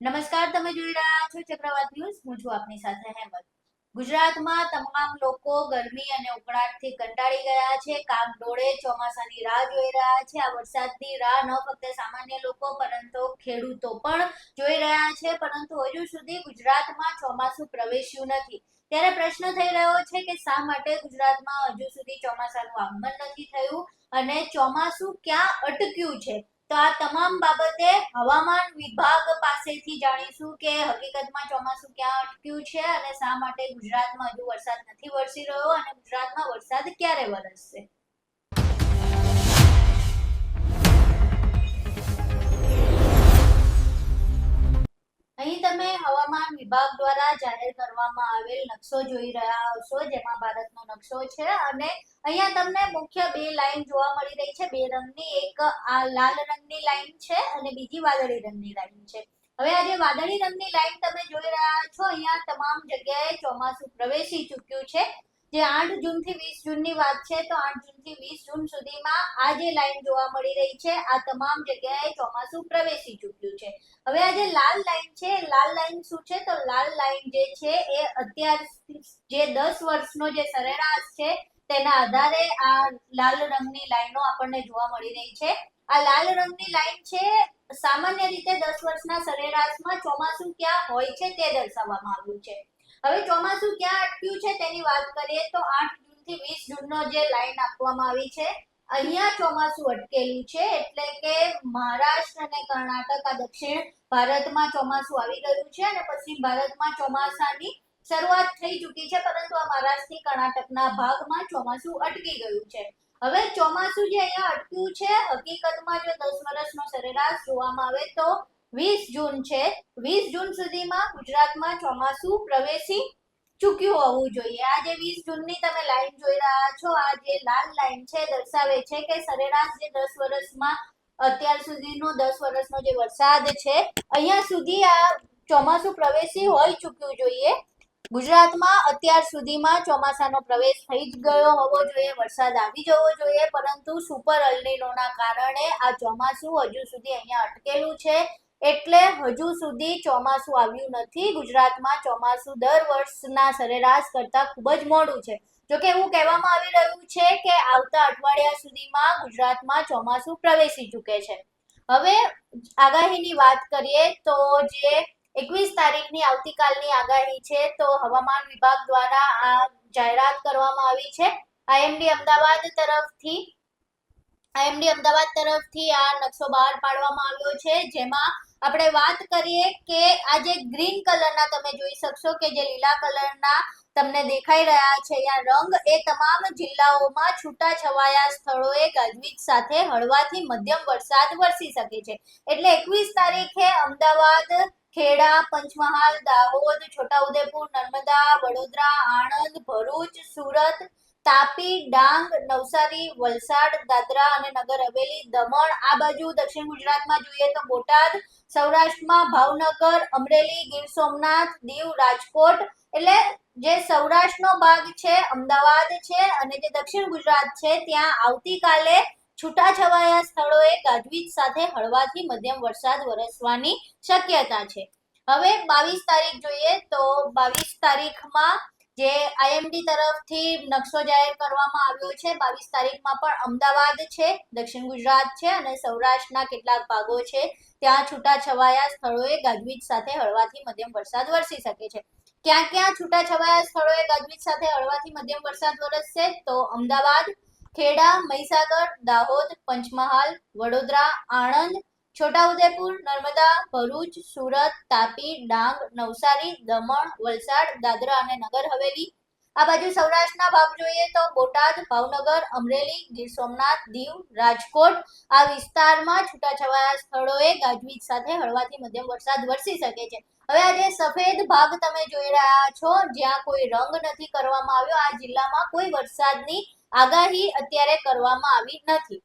નમસ્કાર, તમે જોઈ રહ્યા છો ચક્રવાત ન્યૂઝ. હું છું આપની સાથે હેમંત. ગુજરાતમાં તમામ લોકો ગરમી અને ઉકળાટથી કંટાળી ગયા છે. કાગડોળે ચોમાસાની રાહ જોઈ રહ્યા છે. આ વરસાદની રાહ ન ફક્ત સામાન્ય લોકો પરંતુ ખેડૂતો પણ જોઈ રહ્યા છે, પરંતુ હજુ સુધી ગુજરાતમાં ચોમાસું પ્રવેશ્યું નથી. ત્યારે પ્રશ્ન થઈ રહ્યો છે કે શા માટે ગુજરાતમાં હજુ સુધી ચોમાસાનું આગમન નથી થયું અને ચોમાસું ક્યાં અટક્યું છે. તો આ તમામ બાબતે હવામાન વિભાગ પાસેથી જાણીશું કે હકીકતમાં ચોમાસું ક્યાં અટક્યું છે અને શા માટે ગુજરાતમાં હજુ વરસાદ નથી વરસી રહ્યો અને ગુજરાતમાં વરસાદ ક્યારે વરસશે. અહીં તમે હવામાન વિભાગ દ્વારા જાહેર કરવામાં આવેલ નકશો જોઈ રહ્યા હશો, જેમાં ભારતનો નકશો છે અને અહીંયા તમને મુખ્ય બે લાઈન જોવા મળી રહી છે, બે રંગની. એક આ લાલ રંગની લાઈન છે અને બીજી વાદળી રંગની લાઈન છે. હવે આ જે વાદળી રંગની લાઈન તમે જોઈ રહ્યા છો, અહીંયા તમામ જગ્યાએ ચોમાસું પ્રવેશી ચૂક્યું છે. જે 8 જૂન થી 20 જૂનની વાત છે, તો 8 જૂન થી 20 જૂન સુધીમાં આ જે લાઈન જોવા મળી રહી છે, આ તમામ જગ્યાએ ચોમાસું પ્રવેશી ચૂક્યું છે. હવે આ જે લાલ લાઈન છે, લાલ લાઈન શું છે, તો લાલ લાઈન જે છે એ અત્યાર જે 10 વર્ષનો જે સરેરાશ છે તેના આધારે આ લાલ રંગની લાઈનો આપણને જોવા મળી રહી છે. આ લાલ રંગની લાઈન છે સામાન્ય રીતે 10 વર્ષના સરેરાશમાં ચોમાસું ક્યાં હોય છે તે દર્શાવવામાં આવ્યું છે. હવે ચોમાસું ક્યાં અટક્યું છે તેની વાત કરીએ તો 8 જૂન થી 20 જૂનનો જે લાઈન આપવામાં આવી છે, અહીંયા ચોમાસું અટકેલું છે. એટલે કે મહારાષ્ટ્ર અને કર્ણાટક, આ દક્ષિણ ભારતમાં ચોમાસું આવી ગયું છે અને પશ્ચિમ ભારતમાં ચોમાસાની શરૂઆત થઈ ચૂકી છે, પરંતુ આ મહારાષ્ટ્રથી કર્ણાટકના ભાગમાં ચોમાસું અટકી ગયું છે. હવે ચોમાસું જે અહીંયા અટક્યું છે, હકીકતમાં જો 10 વર્ષનો સરેરાશ જોવામાં આવે તો 20 જૂન છે. 20 જૂન સુધીમાં ગુજરાતમાં ચોમાસું પ્રવેશી ચૂક્યું હોવું જોઈએ. આ જે 20 જૂનની તમે લાઈન જોઈ રહ્યા છો, આ જે લાલ લાઈન છે દર્શાવે છે કે સરેરાશ જે 10 વર્ષમાં અત્યાર સુધીનો 10 વર્ષનો જે વરસાદ છે, અહીંયા સુધી આ ચોમાસું પ્રવેશી હોઈ ચૂક્યું જોઈએ. ગુજરાતમાં અત્યાર સુધીમાં ચોમાસાનો પ્રવેશ થઈ જ ગયો હોવો જોઈએ, વરસાદ આવી જવો જોઈએ, પરંતુ સુપર અલ્નીનોના કારણે આ ચોમાસું હજુ સુધી અહીંયા અટકેલું છે. એટલે હજુ સુધી ચોમાસું આવ્યું નથી. ગુજરાતમાં ચોમાસું દર વર્ષના સરેરાશ કરતા ખૂબ જ મોડું છે. જોકે એવું કહેવામાં આવી રહ્યું છે કે આવતા અઠવાડિયા સુધીમાં ગુજરાતમાં ચોમાસું પ્રવેશી ચૂકે છે. હવે આગાહીની વાત કરીએ તો જે 21 તારીખની આવતીકાલની આગાહી છે, તો હવામાન વિભાગ દ્વારા આ જાહેરાત કરવામાં આવી છે. આઈએમડી અમદાવાદ તરફથી આ નકશો બહાર પાડવામાં આવ્યો છે, જેમાં આપણે વાત કરીએ કે આ જે ગ્રીન કલરના તમે જોઈ શકશો કે જે લીલા કલરના તમને દેખાઈ રહ્યા છે આ રંગ, એ તમામ જિલ્લાઓમાં છૂટાછવાયા સ્થળોએ ગાજવીજ સાથે હળવાથી મધ્યમ વરસાદ વરસી શકે છે. એટલે 21 તારીખે અમદાવાદ, ખેડા, પંચમહાલ, દાહોદ, છોટાઉદેપુર, નર્મદા, વડોદરા, આણંદ, ભરૂચ, સુરત, તાપી, ડાંગ, નવસારી, વલસાડ, દાદરા અને નગર હવેલી, દમણ, આ બાજુ દક્ષિણ ગુજરાતમાં જોઈએ તો બોટાદ, સૌરાષ્ટ્રમાં ભાવનગર, અમરેલી, ગીર સોમનાથ, દીવ, રાજકોટ, એટલે જે સૌરાષ્ટ્રનો ભાગ છે, અમદાવાદ છે અને જે દક્ષિણ ગુજરાત છે, ત્યાં આવતીકાલે છૂટાછવાયા સ્થળોએ ગાજવીજ સાથે હળવાથી મધ્યમ વરસાદ વરસવાની શક્યતા છે. હવે 22 તારીખ જોઈએ તો 22 તારીખમાં જે આઈએમડી તરફથી નકશો જાહેર કરવામાં આવ્યો છે, 22 તારીખમાં પણ અમદાવાદ છે, દક્ષિણ ગુજરાત છે અને સૌરાષ્ટ્રના કેટલાક ભાગો છે, ત્યાં છૂટાછવાયા સ્થળોએ ગાજવીજ સાથે હળવાથી મધ્યમ વરસાદ વરસી શકે છે. ક્યાં ક્યાં છૂટાછવાયા સ્થળોએ ગાજવીજ સાથે હળવાથી મધ્યમ વરસાદ વરસશે, તો અમદાવાદ, ખેડા, મહીસાગર, દાહોદ, પંચમહાલ, વડોદરા, આણંદ, છોટાઉદેપુર, નર્મદા, ભરૂચ, સુરત, તાપી, ડાંગ, નવસારી, દમણ, વલસાડ, દાદરા અને નગર હવેલી. આ બાજુ સૌરાષ્ટ્રના ભાગ જોઈએ તો બોટાદ, ભાવનગર, અમરેલી, ગીર સોમનાથ, દીવ, રાજકોટ, આ વિસ્તારમાં છૂટાછવાયા સ્થળોએ ગાજવીજ સાથે હળવાથી મધ્યમ વરસાદ વરસી શકે છે. હવે આ જે સફેદ ભાગ તમે જોઈ રહ્યા છો, જ્યાં કોઈ રંગ નથી કરવામાં આવ્યો, આ જિલ્લામાં કોઈ વરસાદની આગાહી અત્યારે કરવામાં આવી નથી.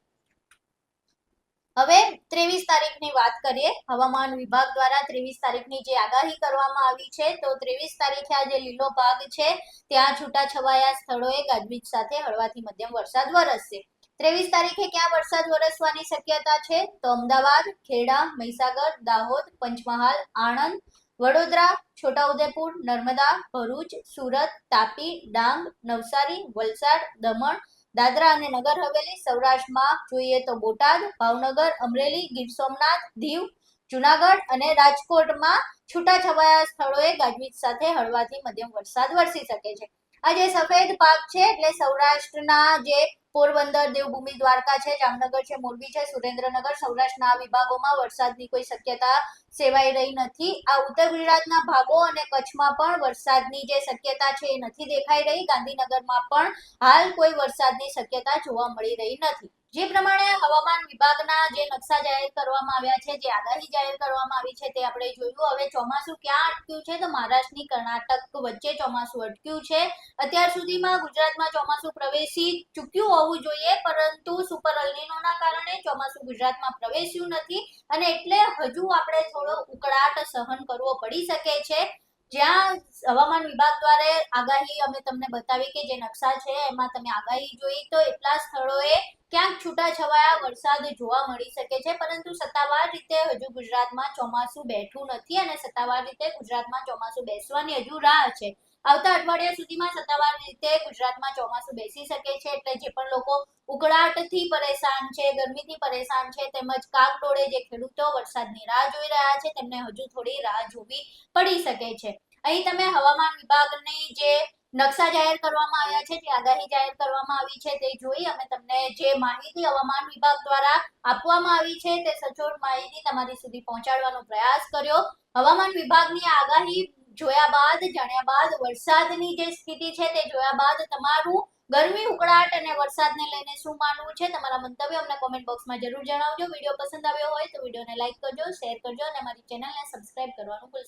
હવે 23 તારીખની વાત કરીએ. હવામાન વિભાગ દ્વારા 23 તારીખની જે આગાહી કરવામાં આવી છે, તો 23 તારીખે આ જે લીલો ભાગ છે ત્યાં છૂટાછવાયા સ્થળોએ ગાજવીજ સાથે હળવાથી મધ્યમ વરસાદ વરસશે. 23 તારીખે ક્યાં વરસાદ વરસવાની શક્યતા છે? તો અમદાવાદ, ખેડા, મહીસાગર, દાહોદ, પંચમહાલ, આણંદ, વડોદરા, છોટાઉદેપુર, નર્મદા, ભરૂચ, સુરત, તાપી, ડાંગ, નવસારી, વલસાડ, દમણ, દાદરા અને નગર હવેલી, સૌરાષ્ટ્રમાં જોઈએ તો બોટાદ, ભાવનગર, અમરેલી, ગીર સોમનાથ, દીવ, જુનાગઢ અને રાજકોટમાં છૂટાછવાયા સ્થળોએ ગાજવીજ સાથે હળવાથી મધ્યમ વરસાદ વરસી શકે છે. આ જે સફેદ પાક છે એટલે સૌરાષ્ટ્રના જે પોરબંદર, દેવભૂમિ, દ્વારકા છે, જામનગર છે, મોરબી છે, સુરેન્દ્રનગર, સૌરાષ્ટ્રના વિભાગોમાં વરસાદની કોઈ શક્યતા સેવાઈ રહી નથી. આ ઉત્તર ગુજરાતના ભાગો અને કચ્છમાં પણ વરસાદની જે શક્યતા છે એ નથી દેખાઈ રહી. ગાંધીનગરમાં પણ હાલ કોઈ વરસાદની શક્યતા જોવા મળી રહી નથી. જે પ્રમાણે હવામાન વિભાગના જે નકશા જાહેર કરવામાં આવ્યા છે, જે આગાહી જાહેર કરવામાં આવી છે તે આપણે જોયું. હવે ચોમાસું ક્યાં અટક્યું છે? તો મહારાષ્ટ્રની કર્ણાટક વચ્ચે ચોમાસું અટક્યું છે. અત્યાર સુધીમાં ગુજરાતમાં ચોમાસું પ્રવેશી ચૂક્યું હોવું જોઈએ, પરંતુ સુપર અલ્નીનોના કારણે ચોમાસું ગુજરાતમાં પ્રવેશ્યું નથી અને એટલે હજુ આપણે થોડો ઉકળાટ સહન કરવો પડી શકે છે. જ્યાં હવામાન વિભાગ દ્વારા આગાહી અમે તમને બતાવી કે જે નકશા છે એમાં તમે આગાહી જોઈ તો એટલા સ્થળોએ ક્યાંક છૂટાછવાયા વરસાદ જોવા મળી શકે છે, પરંતુ સત્તાવાર રીતે હજુ ગુજરાતમાં ચોમાસું બેઠું નથી અને સત્તાવાર રીતે ગુજરાતમાં ચોમાસું બેસવાની હજુ રાહ છે. આવતા અઠવાડિયા સુધીમાં સત્તાવાર રીતે ગુજરાતમાં ચોમાસું બેસી શકે છે. એટલે જે પણ લોકો ઉકળાટથી પરેશાન છે, ગરમીથી પરેશાન છે, તેમજ કાગડોળે જે ખેડૂતો વરસાદની રાહ જોઈ રહ્યા છે તેમને હજુ થોડી રાહ જોવી પડી શકે છે. અહીં તમે હવામાન વિભાગની જે નકશા જાહેર કરવામાં આવ્યા છે, જે આગાહી જાહેર કરવામાં આવી છે તે જોઈ અમે તમને જે માહિતી હવામાન વિભાગ દ્વારા આપવામાં આવી છે તે સચોટ માહિતી તમારી સુધી પહોંચાડવાનો પ્રયાસ કર્યો. હવામાન વિભાગની આગાહી જોયા બાદ, જાણ્યા બાદ, વરસાદની જે સ્થિતિ છે તે જોયા બાદ તમારું ગરમી, ઉકળાટ અને વરસાદને લઈને શું માનવું છે? તમારા મંતવ્યો અમને કોમેન્ટ બોક્સમાં જરૂર જણાવજો. વિડીયો પસંદ આવ્યો હોય તો વિડીયોને લાઈક કરજો, શેર કરજો અને અમારી ચેનલને સબસ્ક્રાઇબ કરવાનું ભૂલશો